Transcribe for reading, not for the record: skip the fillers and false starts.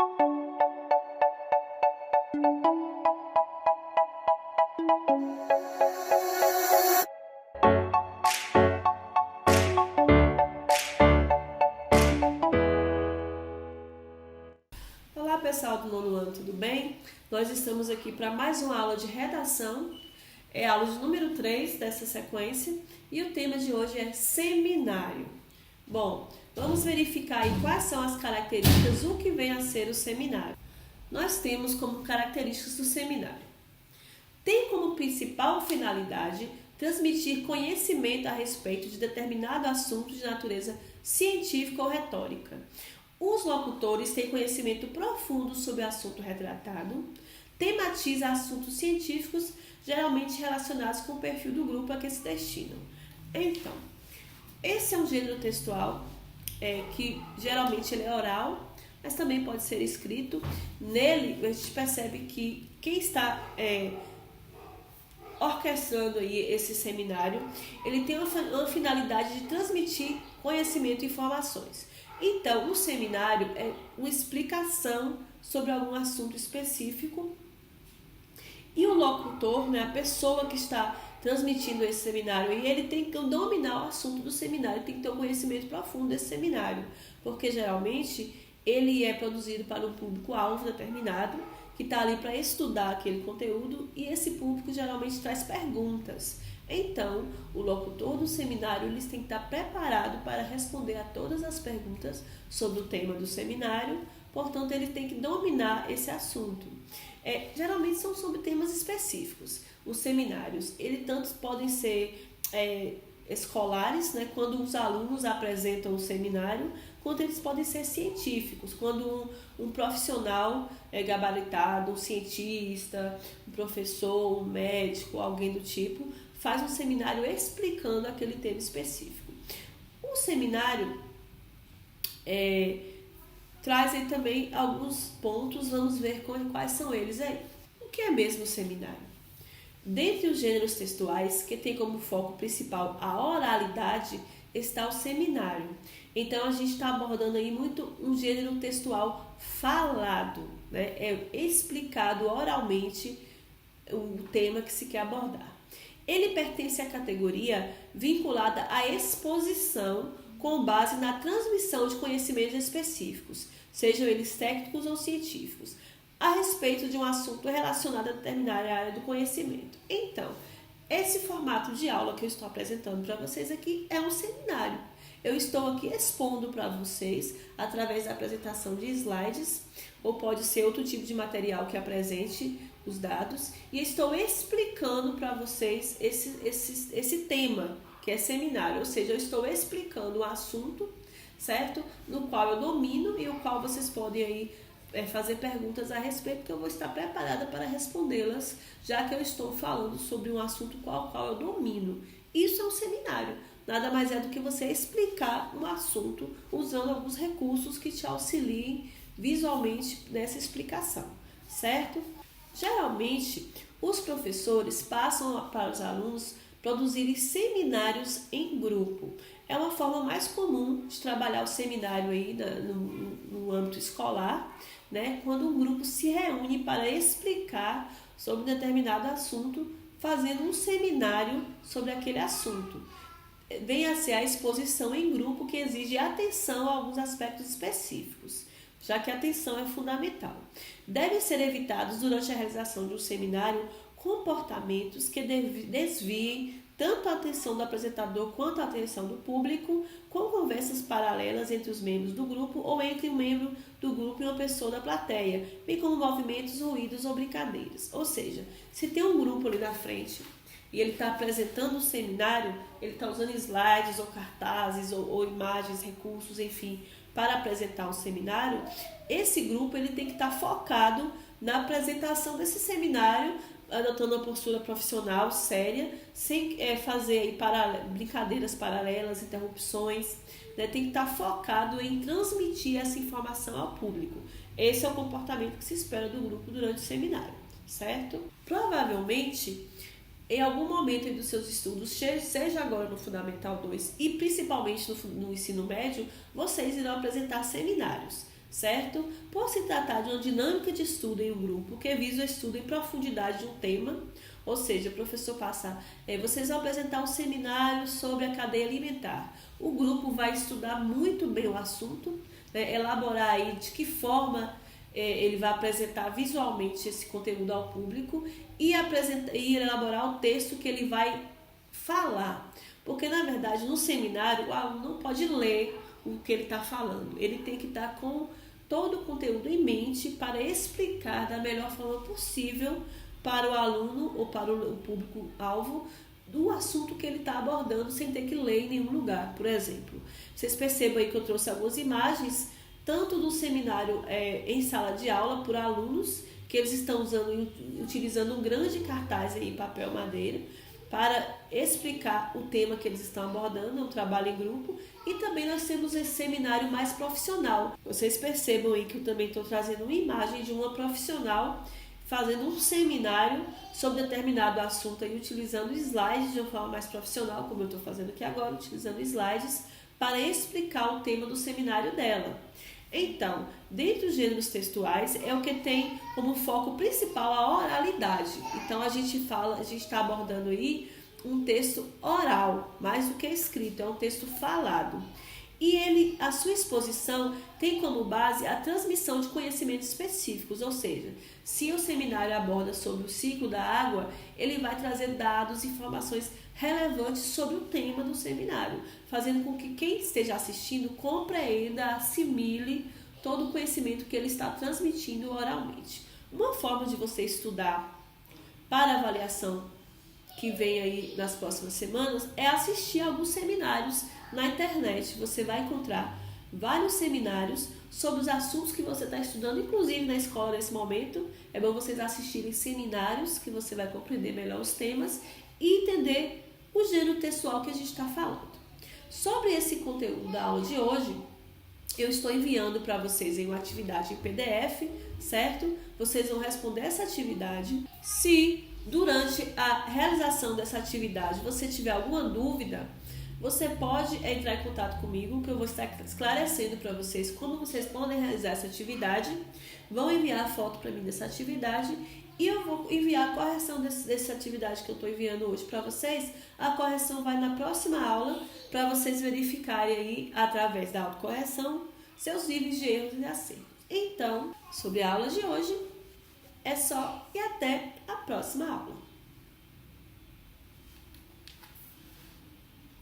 Olá pessoal do nono ano, tudo bem? Nós estamos aqui para mais uma aula de redação, é a aula de número 3 dessa sequência e o tema de hoje é seminário. Bom, vamos verificar aí quais são as características, o que vem a ser o seminário. Nós temos como características do seminário: tem como principal finalidade transmitir conhecimento a respeito de determinado assunto de natureza científica ou retórica. Os locutores têm conhecimento profundo sobre o assunto retratado, tematiza assuntos científicos geralmente relacionados com o perfil do grupo a que se destinam. Então, esse é um gênero textual que geralmente ele é oral, mas também pode ser escrito. Nele, a gente percebe que quem está orquestrando aí esse seminário, ele tem uma finalidade de transmitir conhecimento e informações. Então, o seminário é uma explicação sobre algum assunto específico e o locutor, né, a pessoa que está transmitindo esse seminário, e ele tem que dominar o assunto do seminário, tem que ter um conhecimento profundo desse seminário, porque geralmente ele é produzido para um público-alvo determinado, que está ali para estudar aquele conteúdo, e esse público geralmente traz perguntas. Então, o locutor do seminário ele tem que estar preparado para responder a todas as perguntas sobre o tema do seminário, portanto, ele tem que dominar esse assunto. Geralmente são sobre temas específicos. Os seminários, eles tanto podem ser escolares, né, quando os alunos apresentam o seminário, quanto eles podem ser científicos, quando um profissional gabaritado, um cientista, um professor, um médico, alguém do tipo, faz um seminário explicando aquele tema específico. O seminário traz aí também alguns pontos, vamos ver quais são eles aí. O que é mesmo o seminário? Dentre os gêneros textuais, que tem como foco principal a oralidade, está o seminário. Então, a gente está abordando aí muito um gênero textual falado, né? É explicado oralmente o tema que se quer abordar. Ele pertence à categoria vinculada à exposição com base na transmissão de conhecimentos específicos, sejam eles técnicos ou científicos, a respeito de um assunto relacionado a determinada área do conhecimento. Então, esse formato de aula que eu estou apresentando para vocês aqui é um seminário. Eu estou aqui expondo para vocês, através da apresentação de slides, ou pode ser outro tipo de material que apresente os dados, e estou explicando para vocês esse tema, que é seminário, ou seja, eu estou explicando o assunto, certo? No qual eu domino e o qual vocês podem aí fazer perguntas a respeito, que eu vou estar preparada para respondê-las, já que eu estou falando sobre um assunto qual eu domino. Isso é um seminário. Nada mais é do que você explicar um assunto usando alguns recursos que te auxiliem visualmente nessa explicação, certo? Geralmente, os professores passam para os alunos produzirem seminários em grupo. É uma forma mais comum de trabalhar o seminário aí no âmbito escolar, né? Quando um grupo se reúne para explicar sobre um determinado assunto, fazendo um seminário sobre aquele assunto. Vem a ser a exposição em grupo que exige atenção a alguns aspectos específicos, já que a atenção é fundamental. Devem ser evitados durante a realização de um seminário comportamentos que desviem tanto a atenção do apresentador quanto a atenção do público, com conversas paralelas entre os membros do grupo ou entre um membro do grupo e uma pessoa da plateia, bem como movimentos, ruídos ou brincadeiras. Ou seja, se tem um grupo ali na frente e ele está apresentando o seminário, ele está usando slides ou cartazes ou imagens, recursos, enfim, para apresentar o seminário, esse grupo ele tem que estar focado na apresentação desse seminário, adotando uma postura profissional, séria, sem fazer aí brincadeiras paralelas, interrupções, né? Tem que estar focado em transmitir essa informação ao público. Esse é o comportamento que se espera do grupo durante o seminário, certo? Provavelmente, em algum momento dos seus estudos, seja agora no Fundamental 2 e principalmente no ensino médio, vocês irão apresentar seminários. certo? Por se tratar de uma dinâmica de estudo em um grupo que visa o estudo em profundidade de um tema, ou seja, o professor passa, vocês vão apresentar um seminário sobre a cadeia alimentar. O grupo vai estudar muito bem o assunto, né, elaborar aí de que forma ele vai apresentar visualmente esse conteúdo ao público e elaborar o texto que ele vai falar. Porque, na verdade, no seminário, o aluno não pode ler o que ele está falando. Ele tem que estar com todo o conteúdo em mente para explicar da melhor forma possível para o aluno ou para o público-alvo do assunto que ele está abordando sem ter que ler em nenhum lugar. Por exemplo, vocês percebam aí que eu trouxe algumas imagens, tanto do seminário em sala de aula por alunos, que eles estão utilizando um grande cartaz em papel madeira, para explicar o tema que eles estão abordando, um trabalho em grupo, e também nós temos esse seminário mais profissional. Vocês percebam aí que eu também estou trazendo uma imagem de uma profissional fazendo um seminário sobre determinado assunto e utilizando slides de uma forma mais profissional, como eu estou fazendo aqui agora, utilizando slides para explicar o tema do seminário dela. Então, dentre os gêneros textuais, é o que tem como foco principal a oralidade. Então, a gente está abordando aí um texto oral, mais do que escrito, é um texto falado. E a sua exposição tem como base a transmissão de conhecimentos específicos, ou seja, se o seminário aborda sobre o ciclo da água, ele vai trazer dados e informações relevantes sobre o tema do seminário, fazendo com que quem esteja assistindo compreenda, assimile todo o conhecimento que ele está transmitindo oralmente. Uma forma de você estudar para avaliação que vem aí nas próximas semanas é assistir a alguns seminários na internet. Você vai encontrar vários seminários sobre os assuntos que você está estudando, inclusive na escola nesse momento. É bom vocês assistirem seminários que você vai compreender melhor os temas e entender o gênero textual que a gente está falando. Sobre esse conteúdo da aula de hoje, eu estou enviando para vocês em uma atividade em PDF, certo? Vocês vão responder essa atividade. Se durante a realização dessa atividade você tiver alguma dúvida, você pode entrar em contato comigo, que eu vou estar esclarecendo para vocês como vocês podem realizar essa atividade. Vão enviar a foto para mim dessa atividade e eu vou enviar a correção dessa atividade que eu estou enviando hoje para vocês. A correção vai na próxima aula para vocês verificarem aí, através da autocorreção, seus níveis de erros e acertos. Então, sobre a aula de hoje, é só e até a próxima aula.